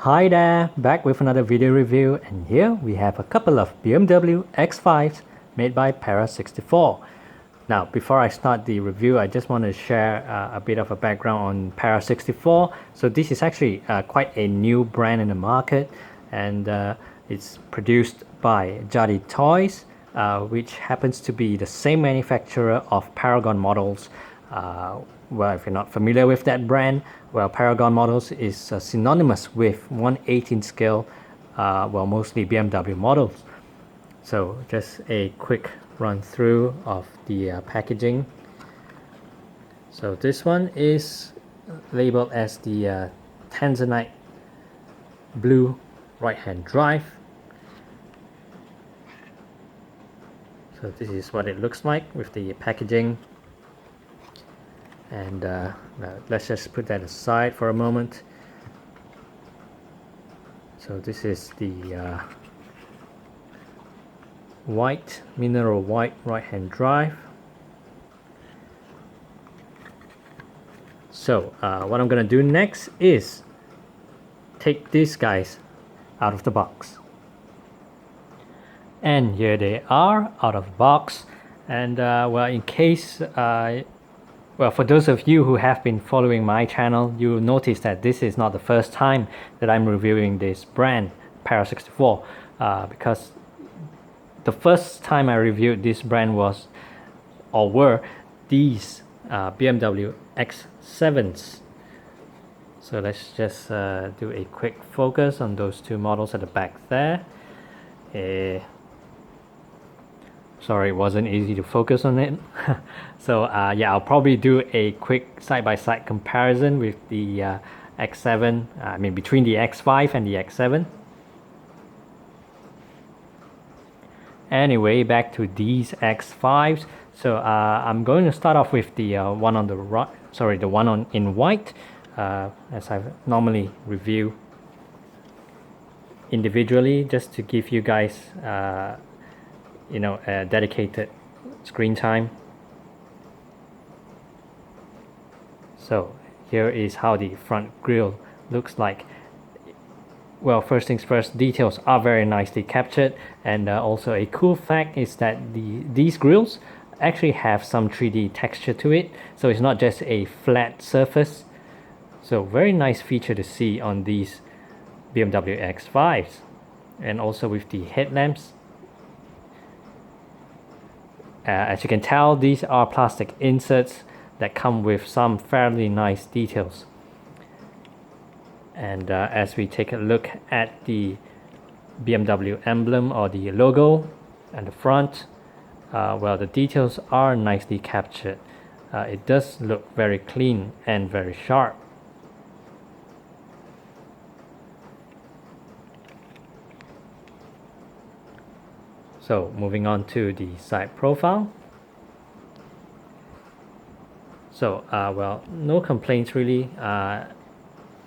Hi there, back with another video review, and here we have a couple of BMW X5s made by PARA64. Now, before I start the review, I just want to share a bit of a background on PARA64. So this is actually quite a new brand in the market, and it's produced by Jadi Toys, which happens to be the same manufacturer of Paragon models. Well, if you're not familiar with that brand, well, Paragon models is synonymous with 1/18 scale, well, mostly BMW models. So just a quick run through of the packaging. So this one is labeled as the Tanzanite blue right-hand drive. So this is what it looks like with the packaging. And now let's just put that aside for a moment. So this is the white, mineral white right-hand drive. So what I'm gonna do next is take these guys out of the box. And here they are out of the box. And well, in case well, for those of you who have been following my channel, you'll notice that this is not the first time that I'm reviewing this brand, PARA64, because the first time I reviewed this brand was, or were, these BMW X7s. So let's just do a quick focus on those two models at the back there. Sorry, it wasn't easy to focus on it. So yeah, I'll probably do a quick side-by-side comparison with the X7, I mean between the X5 and the X7. Anyway, back to these X5s. So I'm going to start off with the one on the right, sorry, the one in white, as I normally review individually, just to give you guys you know, dedicated screen time. So here is how the front grille looks like. Well, first things first, details are very nicely captured, and also a cool fact is that these grills actually have some 3D texture to it, so it's not just a flat surface. So very nice feature to see on these BMW X5s. And also with the headlamps, as you can tell, these are plastic inserts that come with some fairly nice details. And as we take a look at the BMW emblem or the logo at the front, well, the details are nicely captured. It does look very clean and very sharp. So moving on to the side profile. So well, no complaints really.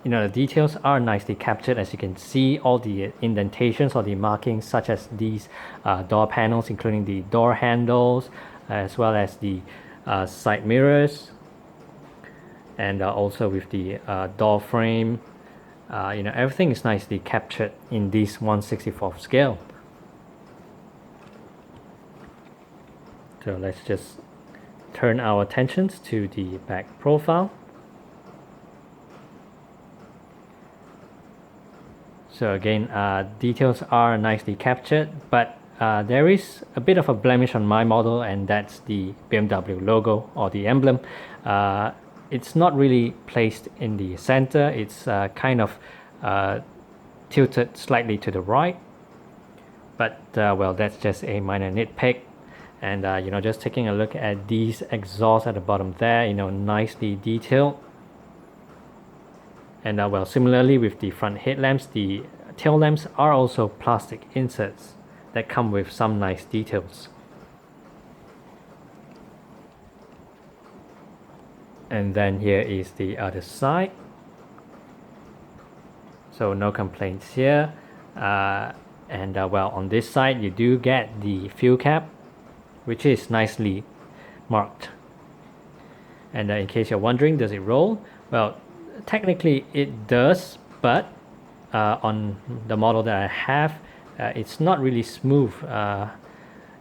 You know, the details are nicely captured. As you can see, all the indentations or the markings, such as these door panels, including the door handles, as well as the side mirrors, and also with the door frame. You know, everything is nicely captured in this 1/64 scale. So let's just turn our attentions to the back profile. So again, details are nicely captured, but there is a bit of a blemish on my model, and that's the BMW logo or the emblem. It's not really placed in the center. It's kind of tilted slightly to the right, but well, that's just a minor nitpick. And you know, just taking a look at these exhausts at the bottom there, you know, nicely detailed. And well, similarly with the front headlamps, the tail lamps are also plastic inserts that come with some nice details. And then here is the other side. So no complaints here. And well, on this side you do get the fuel cap, which is nicely marked. And in case you're wondering, does it roll? Well, technically it does, but on the model that I have, it's not really smooth.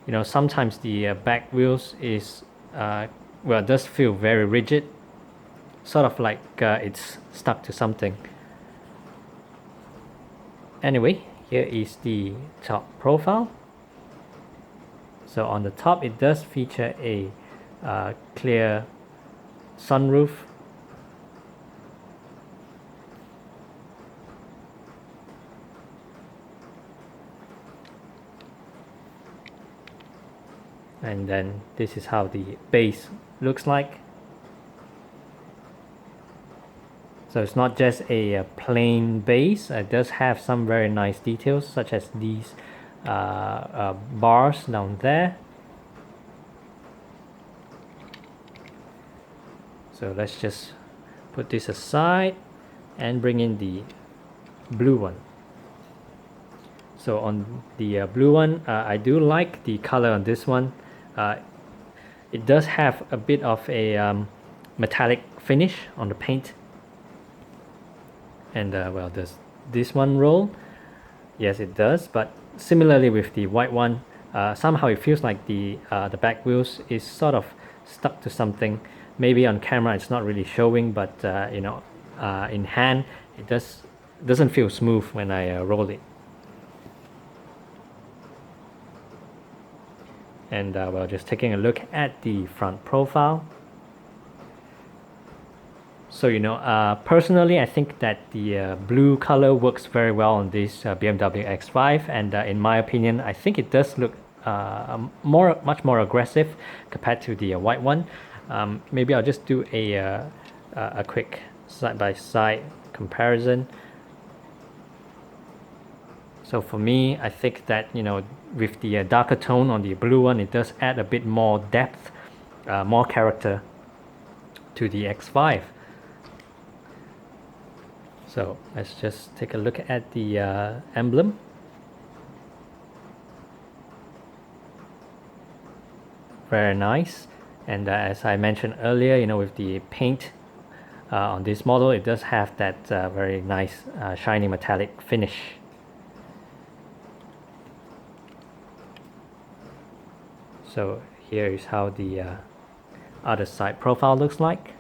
You know, sometimes the back wheels is well, it does feel very rigid, sort of like it's stuck to something. Anyway, here is the top profile. So on the top, it does feature a clear sunroof. And then this is how the base looks like. So it's not just a plain base, it does have some very nice details, such as these bars down there. So let's just put this aside and bring in the blue one. So on the blue one, I do like the color on this one. It does have a bit of a metallic finish on the paint. And well, does this one roll? Yes, it does. But similarly with the white one, somehow it feels like the back wheels is sort of stuck to something. Maybe on camera it's not really showing, but you know, in hand it doesn't feel smooth when I roll it. And well, just taking a look at the front profile. So you know, personally I think that the blue color works very well on this BMW X5, and in my opinion I think it does look much more aggressive compared to the white one. Maybe I'll just do a quick side-by-side comparison. So for me, I think that, you know, with the darker tone on the blue one, it does add a bit more depth, more character to the X5. So let's just take a look at the emblem. Very nice. And as I mentioned earlier, you know, with the paint on this model, it does have that very nice shiny metallic finish. So here is how the other side profile looks like.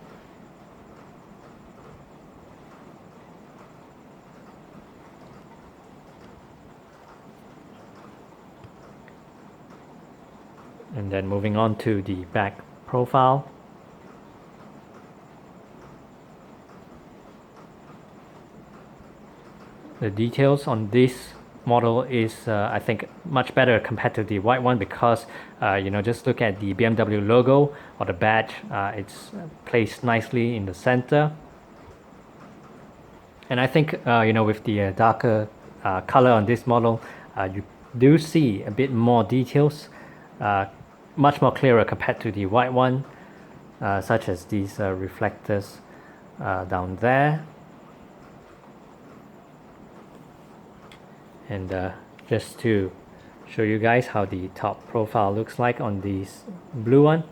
And then moving on to the back profile. The details on this model is I think much better compared to the white one, because you know, just look at the BMW logo or the badge. It's placed nicely in the center, and I think you know, with the darker color on this model, you do see a bit more details, much more clearer compared to the white one, such as these reflectors down there. And just to show you guys how the top profile looks like on this blue one.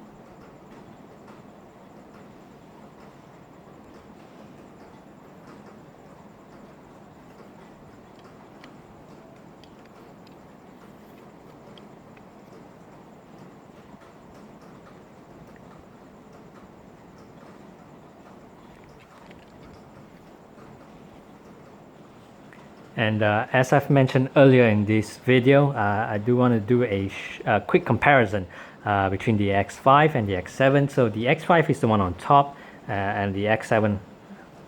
And as I've mentioned earlier in this video, I do want to do a quick comparison between the X5 and the X7. So the X5 is the one on top and the X7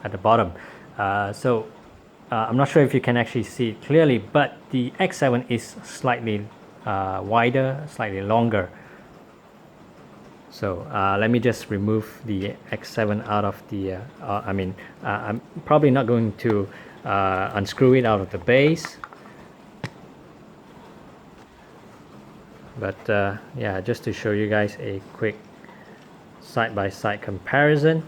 at the bottom. I'm not sure if you can actually see it clearly, but the X7 is slightly wider, slightly longer. So let me just remove the X7 out of the, I'm probably not going to unscrew it out of the base, but yeah, just to show you guys a quick side-by-side comparison.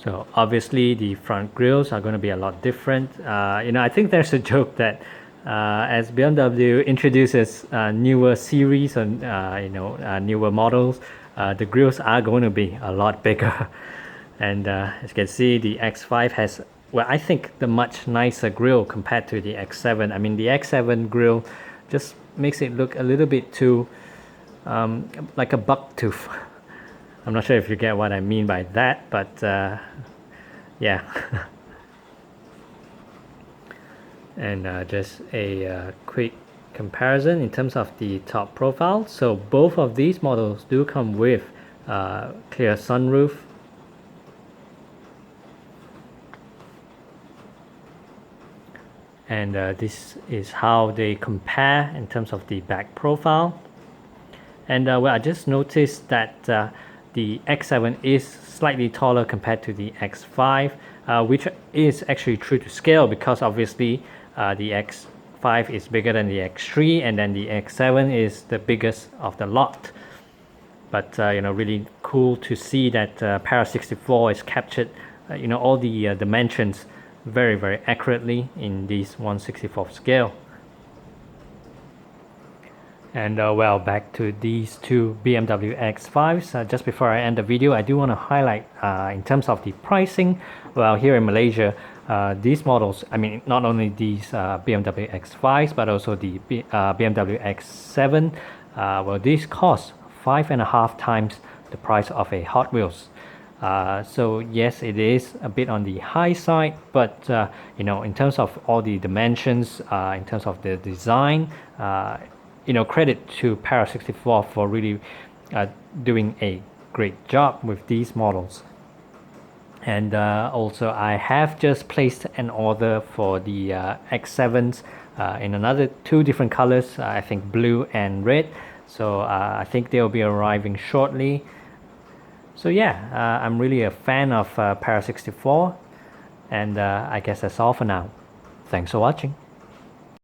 So obviously the front grills are going to be a lot different. You know, I think there's a joke that as BMW introduces newer series and you know, newer models, the grills are going to be a lot bigger. And as you can see, the X5 has well, I think the much nicer grille compared to the X7. I mean, the X7 grille just makes it look a little bit too like a buck tooth. I'm not sure if you get what I mean by that, but yeah. And just a quick comparison in terms of the top profile. So both of these models do come with clear sunroof. And this is how they compare in terms of the back profile. And well, I just noticed that the X7 is slightly taller compared to the X5, which is actually true to scale, because obviously the X5 is bigger than the X3, and then the X7 is the biggest of the lot. But you know, really cool to see that PARA64 is captured you know, all the dimensions very accurately in this 1/64 scale. And well, back to these two BMW X5s. Just before I end the video, I do want to highlight in terms of the pricing. Well, here in Malaysia, these models, I mean, not only these BMW X5s, but also the BMW X7, well, these cost 5.5 times the price of a Hot Wheels. So yes, it is a bit on the high side, but you know, in terms of all the dimensions, in terms of the design, you know, credit to PARA64 for really doing a great job with these models. And also, I have just placed an order for the X7s in another two different colors, I think blue and red. So I think they'll be arriving shortly. So yeah, I'm really a fan of PARA64, and I guess that's all for now. Thanks for watching.